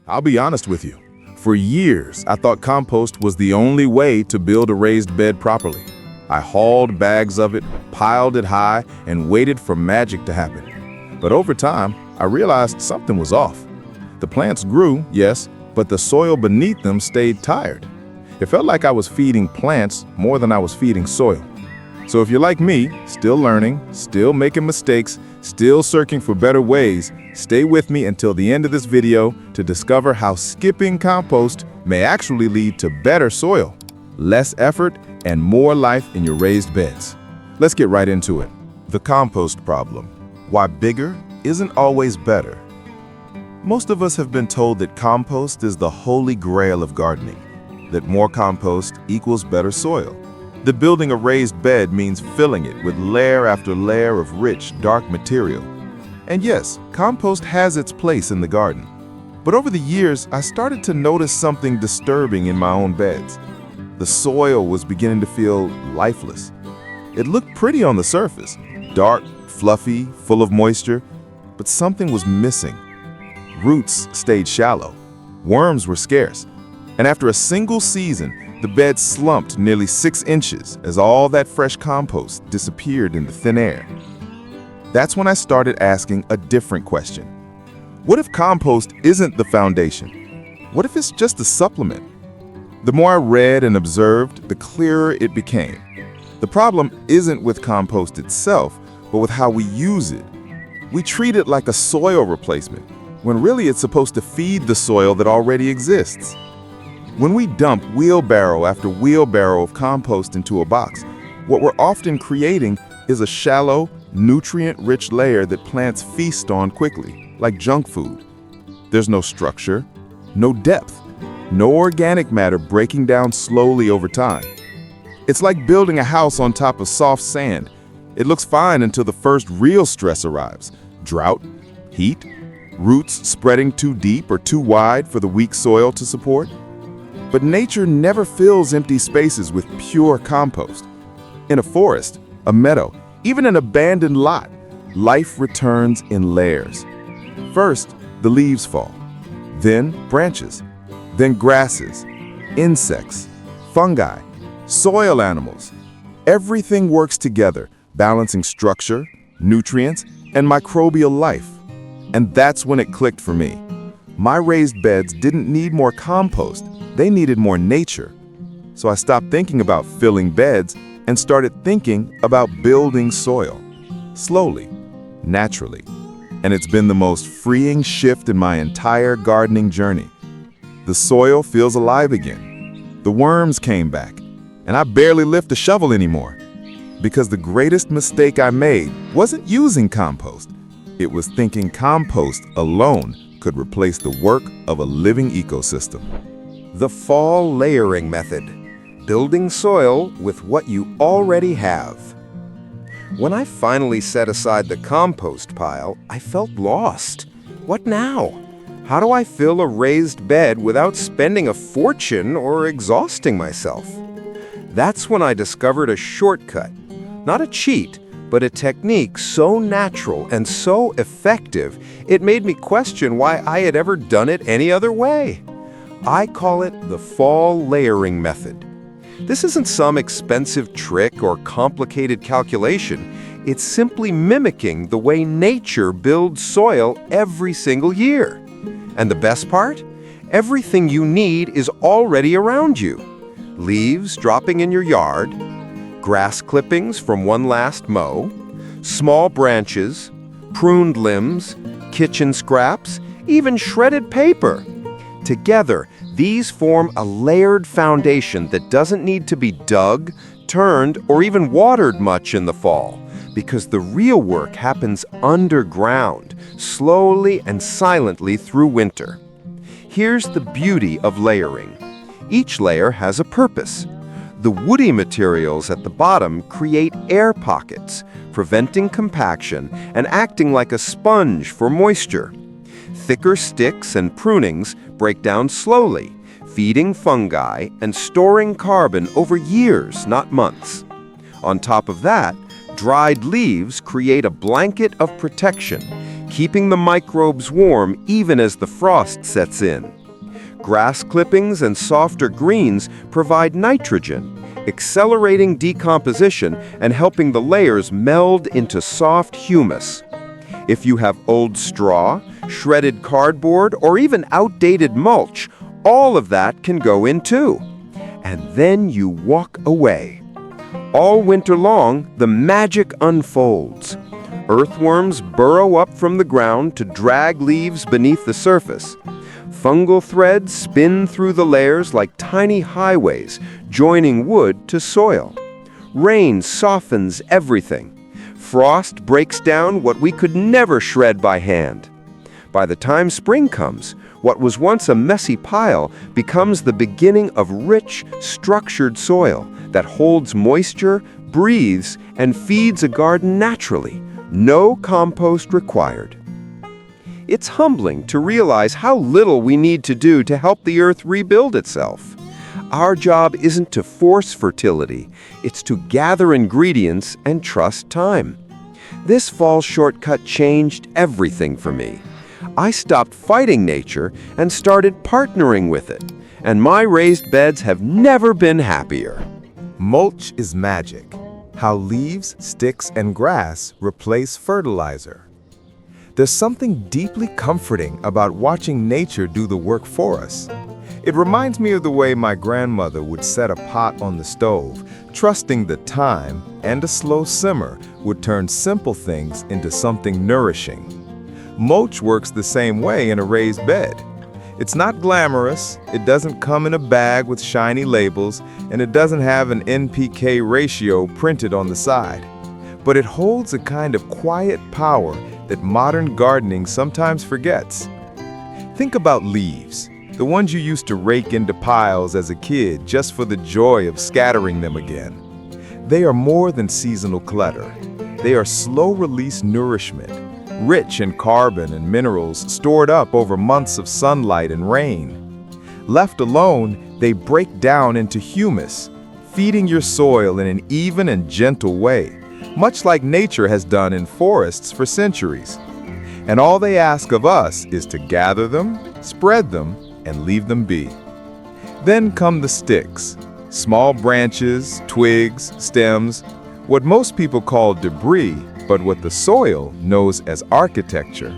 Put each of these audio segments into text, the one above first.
I'll be honest with you. For years, I thought compost was the only way to build a raised bed properly. I hauled bags of it, piled it high, and waited for magic to happen. But over time, I realized something was off. The plants grew, yes, but the soil beneath them stayed tired. It felt like I was feeding plants more than I was feeding soil. So if you're like me, still learning, still making mistakes, still searching for better ways, stay with me until the end of this video to discover how skipping compost may actually lead to better soil, less effort, and more life in your raised beds. Let's get right into it. The compost problem. Why bigger isn't always better. Most of us have been told that compost is the holy grail of gardening, that more compost equals better soil. That building a raised bed means filling it with layer after layer of rich, dark material. And yes, compost has its place in the garden. But over the years, I started to notice something disturbing in my own beds. The soil was beginning to feel lifeless. It looked pretty on the surface, dark, fluffy, full of moisture, but something was missing. Roots stayed shallow, worms were scarce, and after a single season, the bed slumped nearly 6 inches as all that fresh compost disappeared in the thin air. That's when I started asking a different question. What if compost isn't the foundation? What if it's just a supplement? The more I read and observed, the clearer it became. The problem isn't with compost itself, but with how we use it. We treat it like a soil replacement, when really it's supposed to feed the soil that already exists. When we dump wheelbarrow after wheelbarrow of compost into a box, what we're often creating is a shallow, nutrient-rich layer that plants feast on quickly, like junk food. There's no structure, no depth, no organic matter breaking down slowly over time. It's like building a house on top of soft sand. It looks fine until the first real stress arrives: drought, heat, roots spreading too deep or too wide for the weak soil to support. But nature never fills empty spaces with pure compost. In a forest, a meadow, even an abandoned lot, life returns in layers. First, the leaves fall, then branches, then grasses, insects, fungi, soil animals. Everything works together, balancing structure, nutrients, and microbial life. And that's when it clicked for me. My raised beds didn't need more compost. They needed more nature. So I stopped thinking about filling beds and started thinking about building soil. Slowly, naturally. And it's been the most freeing shift in my entire gardening journey. The soil feels alive again. The worms came back, and I barely lift a shovel anymore. Because the greatest mistake I made wasn't using compost. It was thinking compost alone could replace the work of a living ecosystem. The fall layering method. Building soil with what you already have. When I finally set aside the compost pile, I felt lost. What now? How do I fill a raised bed without spending a fortune or exhausting myself? That's when I discovered a shortcut. Not a cheat, but a technique so natural and so effective, it made me question why I had ever done it any other way. I call it the fall layering method. This isn't some expensive trick or complicated calculation. It's simply mimicking the way nature builds soil every single year. And the best part? Everything you need is already around you. Leaves dropping in your yard, grass clippings from one last mow, small branches, pruned limbs, kitchen scraps, even shredded paper. Together, these form a layered foundation that doesn't need to be dug, turned, or even watered much in the fall, because the real work happens underground, slowly and silently through winter. Here's the beauty of layering. Each layer has a purpose. The woody materials at the bottom create air pockets, preventing compaction and acting like a sponge for moisture. Thicker sticks and prunings break down slowly, feeding fungi and storing carbon over years, not months. On top of that, dried leaves create a blanket of protection, keeping the microbes warm even as the frost sets in. Grass clippings and softer greens provide nitrogen, accelerating decomposition and helping the layers meld into soft humus. If you have old straw, shredded cardboard, or even outdated mulch, all of that can go in too. And then you walk away. All winter long, the magic unfolds. Earthworms burrow up from the ground to drag leaves beneath the surface. Fungal threads spin through the layers like tiny highways, joining wood to soil. Rain softens everything. Frost breaks down what we could never shred by hand. By the time spring comes, what was once a messy pile becomes the beginning of rich, structured soil that holds moisture, breathes, and feeds a garden naturally. No compost required. It's humbling to realize how little we need to do to help the earth rebuild itself. Our job isn't to force fertility, it's to gather ingredients and trust time. This fall shortcut changed everything for me. I stopped fighting nature and started partnering with it, and my raised beds have never been happier. Mulch is magic. How leaves, sticks, and grass replace fertilizer. There's something deeply comforting about watching nature do the work for us. It reminds me of the way my grandmother would set a pot on the stove, trusting that time and a slow simmer would turn simple things into something nourishing. Mulch works the same way in a raised bed. It's not glamorous, it doesn't come in a bag with shiny labels, and it doesn't have an NPK ratio printed on the side. But it holds a kind of quiet power that modern gardening sometimes forgets. Think about leaves, the ones you used to rake into piles as a kid just for the joy of scattering them again. They are more than seasonal clutter. They are slow-release nourishment, rich in carbon and minerals stored up over months of sunlight and rain. Left alone, they break down into humus, feeding your soil in an even and gentle way, much like nature has done in forests for centuries. And all they ask of us is to gather them, spread them, and leave them be. Then come the sticks, small branches, twigs, stems, what most people call debris, but what the soil knows as architecture.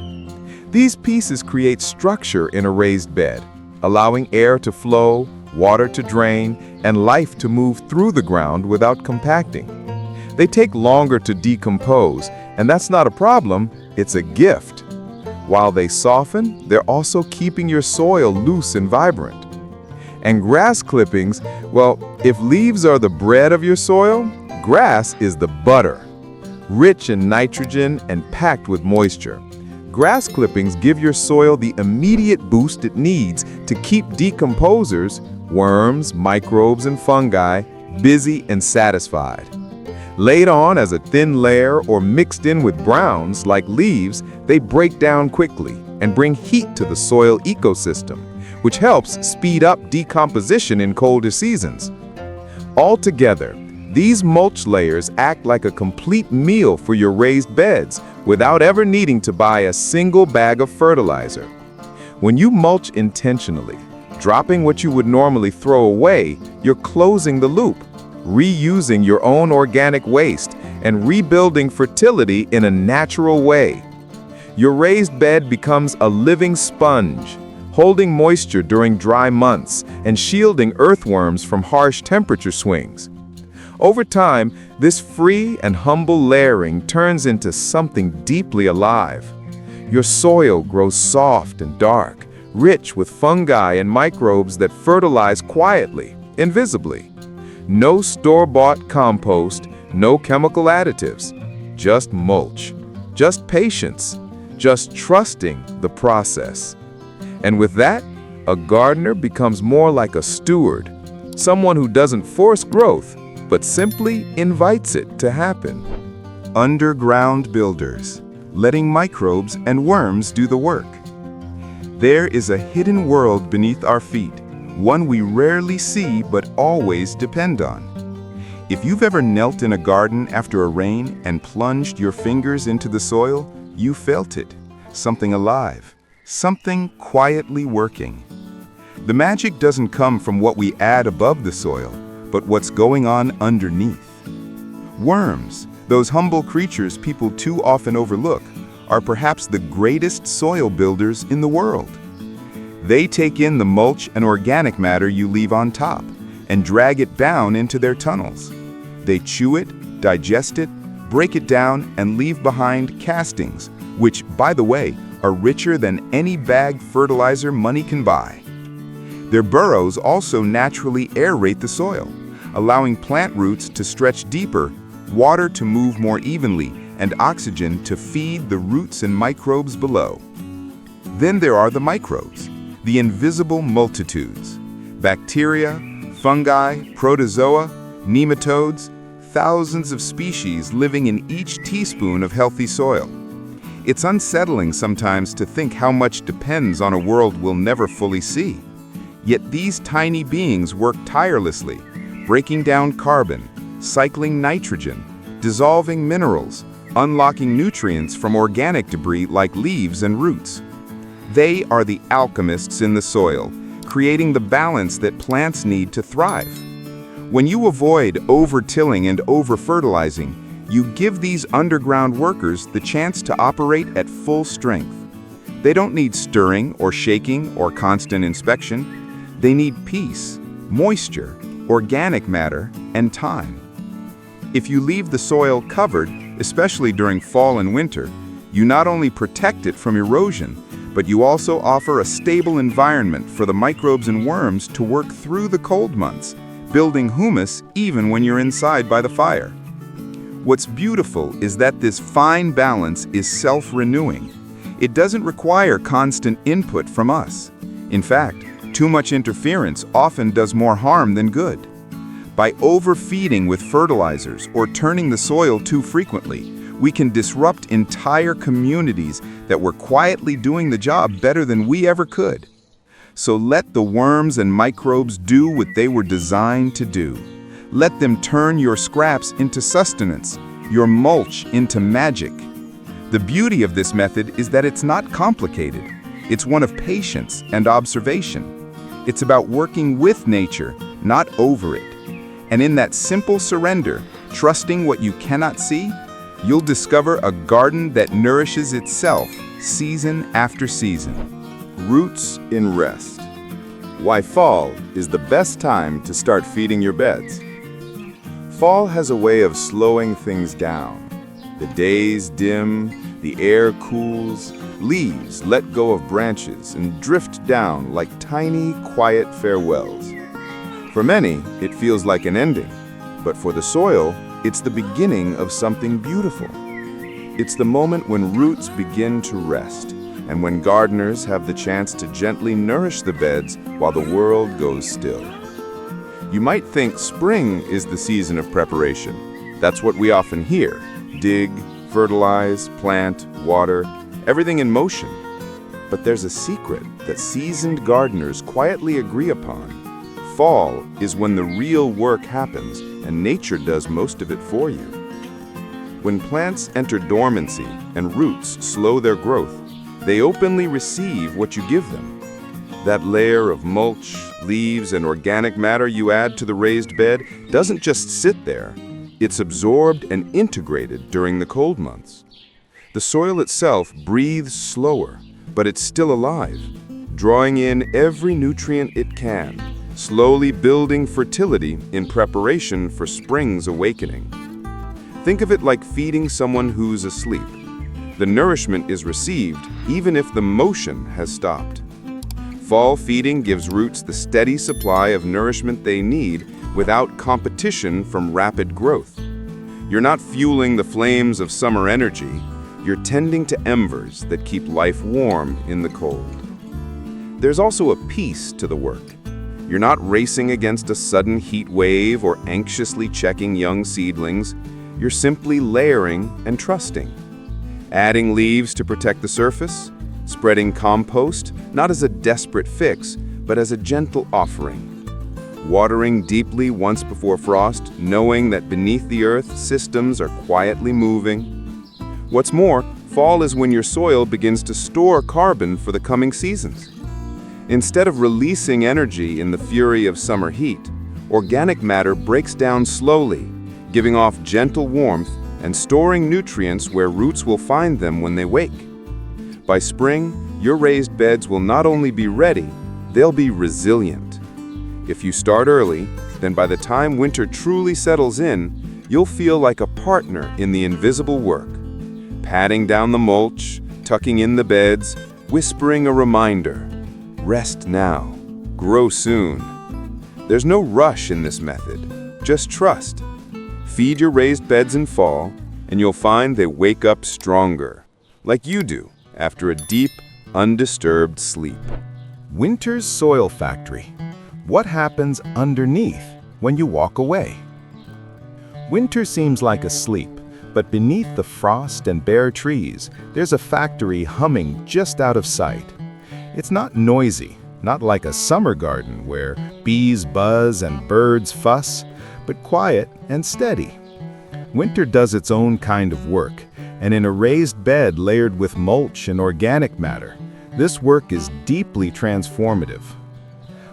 These pieces create structure in a raised bed, allowing air to flow, water to drain, and life to move through the ground without compacting. They take longer to decompose, and that's not a problem, it's a gift. While they soften, they're also keeping your soil loose and vibrant. And grass clippings, well, if leaves are the bread of your soil, grass is the butter. Rich in nitrogen and packed with moisture, grass clippings give your soil the immediate boost it needs to keep decomposers, worms, microbes, and fungi busy and satisfied. Laid on as a thin layer or mixed in with browns like leaves, they break down quickly and bring heat to the soil ecosystem, which helps speed up decomposition in colder seasons. Altogether, these mulch layers act like a complete meal for your raised beds without ever needing to buy a single bag of fertilizer. When you mulch intentionally, dropping what you would normally throw away, you're closing the loop, reusing your own organic waste, and rebuilding fertility in a natural way. Your raised bed becomes a living sponge, holding moisture during dry months and shielding earthworms from harsh temperature swings. Over time, this free and humble layering turns into something deeply alive. Your soil grows soft and dark, rich with fungi and microbes that fertilize quietly, invisibly. No store-bought compost, no chemical additives, just mulch, just patience, just trusting the process. And with that, a gardener becomes more like a steward, someone who doesn't force growth, but simply invites it to happen. Underground builders, letting microbes and worms do the work. There is a hidden world beneath our feet, one we rarely see but always depend on. If you've ever knelt in a garden after a rain and plunged your fingers into the soil, you felt it. something alive, something quietly working. The magic doesn't come from what we add above the soil, but what's going on underneath. Worms, those humble creatures people too often overlook, are perhaps the greatest soil builders in the world. They take in the mulch and organic matter you leave on top and drag it down into their tunnels. They chew it, digest it, break it down, and leave behind castings, which, by the way, are richer than any bagged fertilizer money can buy. Their burrows also naturally aerate the soil, allowing plant roots to stretch deeper, water to move more evenly, and oxygen to feed the roots and microbes below. Then there are the microbes, the invisible multitudes. Bacteria, fungi, protozoa, nematodes, thousands of species living in each teaspoon of healthy soil. It's unsettling sometimes to think how much depends on a world we'll never fully see. Yet these tiny beings work tirelessly, breaking down carbon, cycling nitrogen, dissolving minerals, unlocking nutrients from organic debris like leaves and roots. They are the alchemists in the soil, creating the balance that plants need to thrive. When you avoid over-tilling and over-fertilizing, you give these underground workers the chance to operate at full strength. They don't need stirring or shaking or constant inspection. They need peace, moisture, organic matter, and time. If you leave the soil covered, especially during fall and winter, you not only protect it from erosion, but you also offer a stable environment for the microbes and worms to work through the cold months, building humus even when you're inside by the fire. What's beautiful is that this fine balance is self-renewing. It doesn't require constant input from us. In fact, too much interference often does more harm than good. By overfeeding with fertilizers or turning the soil too frequently, we can disrupt entire communities that were quietly doing the job better than we ever could. So let the worms and microbes do what they were designed to do. Let them turn your scraps into sustenance, your mulch into magic. The beauty of this method is that it's not complicated. It's one of patience and observation. It's about working with nature, not over it. And in that simple surrender, trusting what you cannot see, you'll discover a garden that nourishes itself season after season. Roots in rest. Why fall is the best time to start feeding your beds. Fall has a way of slowing things down. The days dim, the air cools, leaves let go of branches and drift down like tiny, quiet farewells. For many, it feels like an ending, but for the soil, it's the beginning of something beautiful. It's the moment when roots begin to rest, and when gardeners have the chance to gently nourish the beds while the world goes still. You might think spring is the season of preparation. That's what we often hear. Dig, fertilize, plant, water, everything in motion. But there's a secret that seasoned gardeners quietly agree upon. Fall is when the real work happens and nature does most of it for you. When plants enter dormancy and roots slow their growth, they openly receive what you give them. That layer of mulch, leaves, and organic matter you add to the raised bed doesn't just sit there. It's absorbed and integrated during the cold months. The soil itself breathes slower, but it's still alive, drawing in every nutrient it can, slowly building fertility in preparation for spring's awakening. Think of it like feeding someone who's asleep. The nourishment is received even if the motion has stopped. Fall feeding gives roots the steady supply of nourishment they need without competition from rapid growth. You're not fueling the flames of summer energy, you're tending to embers that keep life warm in the cold. There's also a peace to the work. You're not racing against a sudden heat wave or anxiously checking young seedlings. You're simply layering and trusting. Adding leaves to protect the surface, spreading compost, not as a desperate fix, but as a gentle offering. Watering deeply once before frost, knowing that beneath the earth systems are quietly moving. What's more, fall is when your soil begins to store carbon for the coming seasons. Instead of releasing energy in the fury of summer heat, organic matter breaks down slowly, giving off gentle warmth and storing nutrients where roots will find them when they wake. By spring, your raised beds will not only be ready, they'll be resilient. If you start early, then by the time winter truly settles in, you'll feel like a partner in the invisible work. Patting down the mulch, tucking in the beds, whispering a reminder. Rest now, grow soon. There's no rush in this method, just trust. Feed your raised beds in fall, and you'll find they wake up stronger, like you do after a deep, undisturbed sleep. Winter's soil factory. What happens underneath when you walk away? Winter seems like a sleep, but beneath the frost and bare trees, there's a factory humming just out of sight. It's not noisy, not like a summer garden where bees buzz and birds fuss, but quiet and steady. Winter does its own kind of work, and in a raised bed layered with mulch and organic matter, this work is deeply transformative.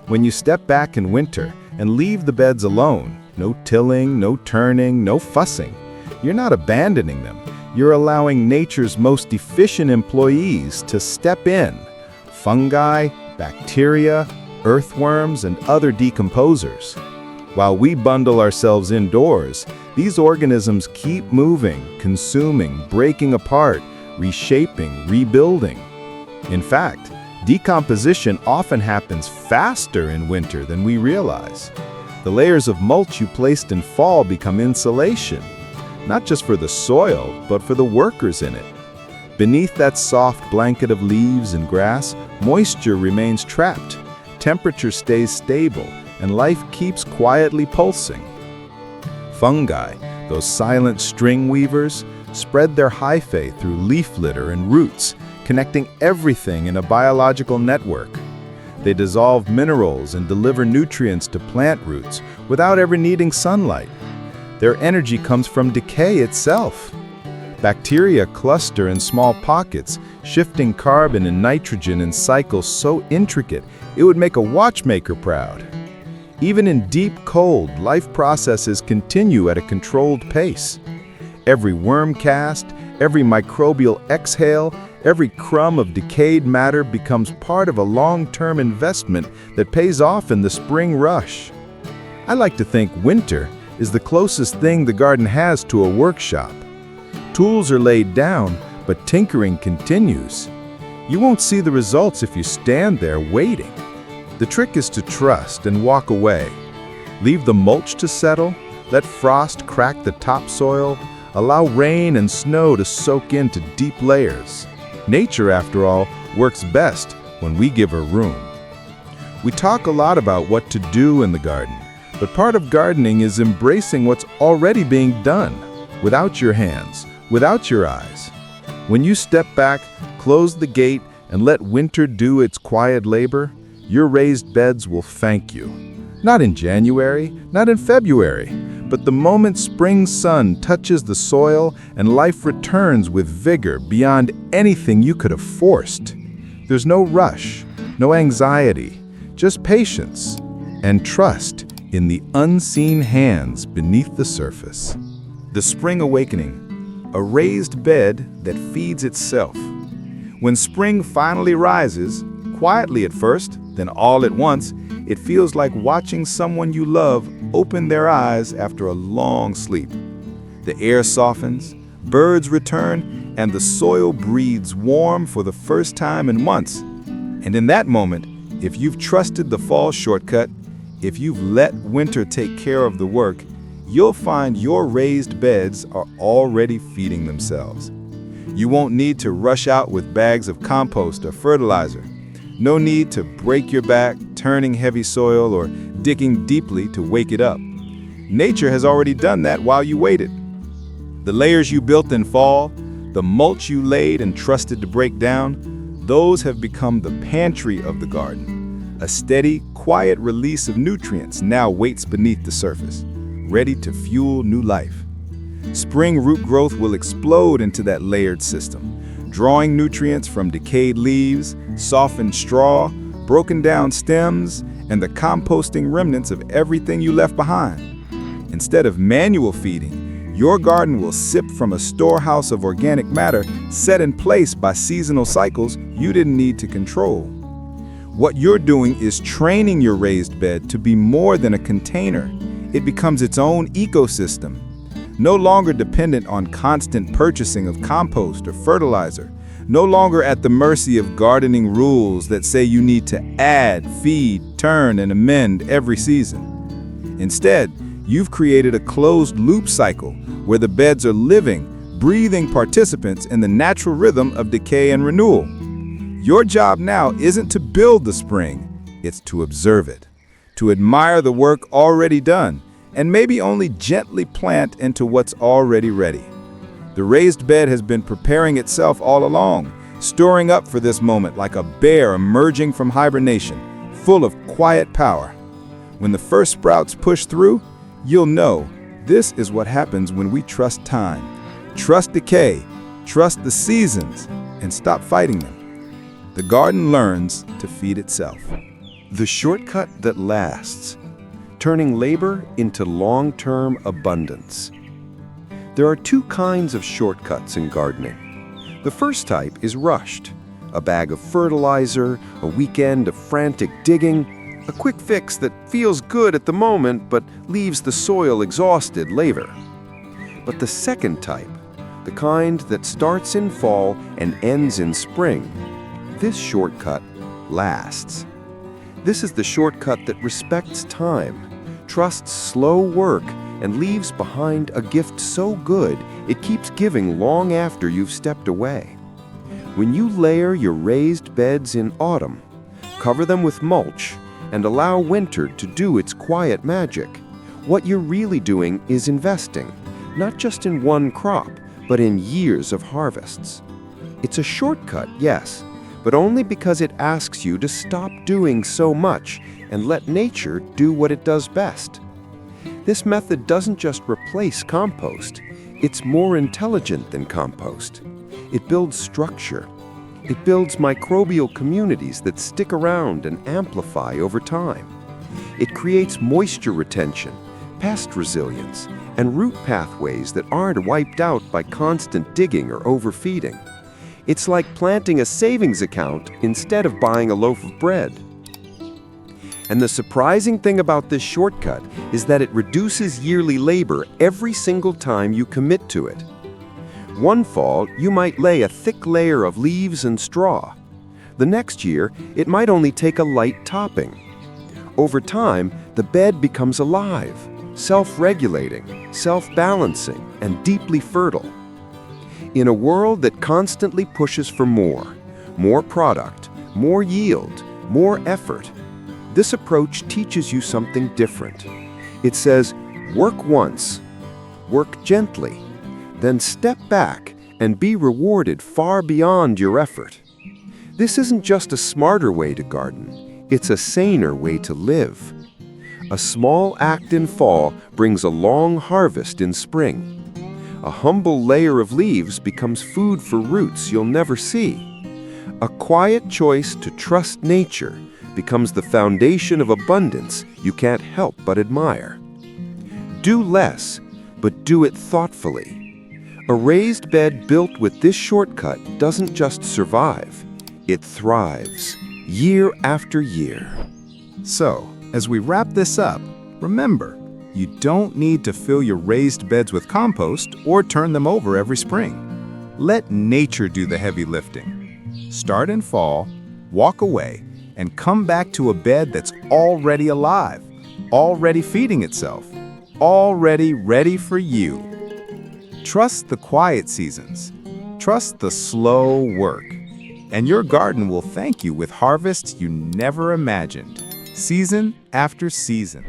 When you step back in winter and leave the beds alone, no tilling, no turning, no fussing, you're not abandoning them. You're allowing nature's most efficient employees to step in. Fungi, bacteria, earthworms, and other decomposers. While we bundle ourselves indoors, these organisms keep moving, consuming, breaking apart, reshaping, rebuilding. In fact, decomposition often happens faster in winter than we realize. The layers of mulch you placed in fall become insulation, not just for the soil, but for the workers in it. Beneath that soft blanket of leaves and grass, moisture remains trapped, temperature stays stable, and life keeps quietly pulsing. Fungi, those silent string weavers, spread their hyphae through leaf litter and roots, connecting everything in a biological network. They dissolve minerals and deliver nutrients to plant roots without ever needing sunlight. Their energy comes from decay itself. Bacteria cluster in small pockets, shifting carbon and nitrogen in cycles so intricate it would make a watchmaker proud. Even in deep cold, life processes continue at a controlled pace. Every worm cast, every microbial exhale, every crumb of decayed matter becomes part of a long-term investment that pays off in the spring rush. I like to think winter is the closest thing the garden has to a workshop. Tools are laid down, but tinkering continues. You won't see the results if you stand there waiting. The trick is to trust and walk away. Leave the mulch to settle, let frost crack the topsoil, allow rain and snow to soak into deep layers. Nature, after all, works best when we give her room. We talk a lot about what to do in the garden, but part of gardening is embracing what's already being done, without your hands, without your eyes. When you step back, close the gate, and let winter do its quiet labor, your raised beds will thank you. Not in January, not in February, but the moment spring sun touches the soil and life returns with vigor beyond anything you could have forced. There's no rush, no anxiety, just patience and trust in the unseen hands beneath the surface. The spring awakening, a raised bed that feeds itself. When spring finally rises, quietly at first, then all at once, it feels like watching someone you love open their eyes after a long sleep. The air softens, birds return, and the soil breathes warm for the first time in months. And in that moment, if you've trusted the fall shortcut, if you've let winter take care of the work, you'll find your raised beds are already feeding themselves. You won't need to rush out with bags of compost or fertilizer. No need to break your back, turning heavy soil or digging deeply to wake it up. Nature has already done that while you waited. The layers you built in fall, the mulch you laid and trusted to break down, those have become the pantry of the garden. A steady, quiet release of nutrients now waits beneath the surface, ready to fuel new life. Spring root growth will explode into that layered system, drawing nutrients from decayed leaves, softened straw, broken down stems, and the composting remnants of everything you left behind. Instead of manual feeding, your garden will sip from a storehouse of organic matter set in place by seasonal cycles you didn't need to control. What you're doing is training your raised bed to be more than a container. It becomes its own ecosystem, no longer dependent on constant purchasing of compost or fertilizer, no longer at the mercy of gardening rules that say you need to add, feed, turn, and amend every season. Instead, you've created a closed-loop cycle where the beds are living, breathing participants in the natural rhythm of decay and renewal. Your job now isn't to build the spring, it's to observe it, to admire the work already done, and maybe only gently plant into what's already ready. The raised bed has been preparing itself all along, storing up for this moment like a bear emerging from hibernation, full of quiet power. When the first sprouts push through, you'll know this is what happens when we trust time, trust decay, trust the seasons, and stop fighting them. The garden learns to feed itself. The shortcut that lasts, turning labor into long-term abundance. There are two kinds of shortcuts in gardening. The first type is rushed. A bag of fertilizer, a weekend of frantic digging, a quick fix that feels good at the moment but leaves the soil exhausted later. But the second type, the kind that starts in fall and ends in spring, this shortcut lasts. This is the shortcut that respects time, trusts slow work, and leaves behind a gift so good it keeps giving long after you've stepped away. When you layer your raised beds in autumn, cover them with mulch, and allow winter to do its quiet magic, what you're really doing is investing, not just in one crop, but in years of harvests. It's a shortcut, yes, but only because it asks you to stop doing so much and let nature do what it does best. This method doesn't just replace compost, it's more intelligent than compost. It builds structure. It builds microbial communities that stick around and amplify over time. It creates moisture retention, pest resilience, and root pathways that aren't wiped out by constant digging or overfeeding. It's like planting a savings account instead of buying a loaf of bread. And the surprising thing about this shortcut is that it reduces yearly labor every single time you commit to it. One fall, you might lay a thick layer of leaves and straw. The next year, it might only take a light topping. Over time, the bed becomes alive, self-regulating, self-balancing, and deeply fertile. In a world that constantly pushes for more product, more yield, more effort, this approach teaches you something different. It says, work once, work gently, then step back and be rewarded far beyond your effort. This isn't just a smarter way to garden, it's a saner way to live. A small act in fall brings a long harvest in spring. A humble layer of leaves becomes food for roots you'll never see. A quiet choice to trust nature becomes the foundation of abundance you can't help but admire. Do less, but do it thoughtfully. A raised bed built with this shortcut doesn't just survive, it thrives, year after year. So, as we wrap this up, remember, you don't need to fill your raised beds with compost or turn them over every spring. Let nature do the heavy lifting. Start in fall, walk away, and come back to a bed that's already alive, already feeding itself, already ready for you. Trust the quiet seasons. Trust the slow work. And your garden will thank you with harvests you never imagined, season after season.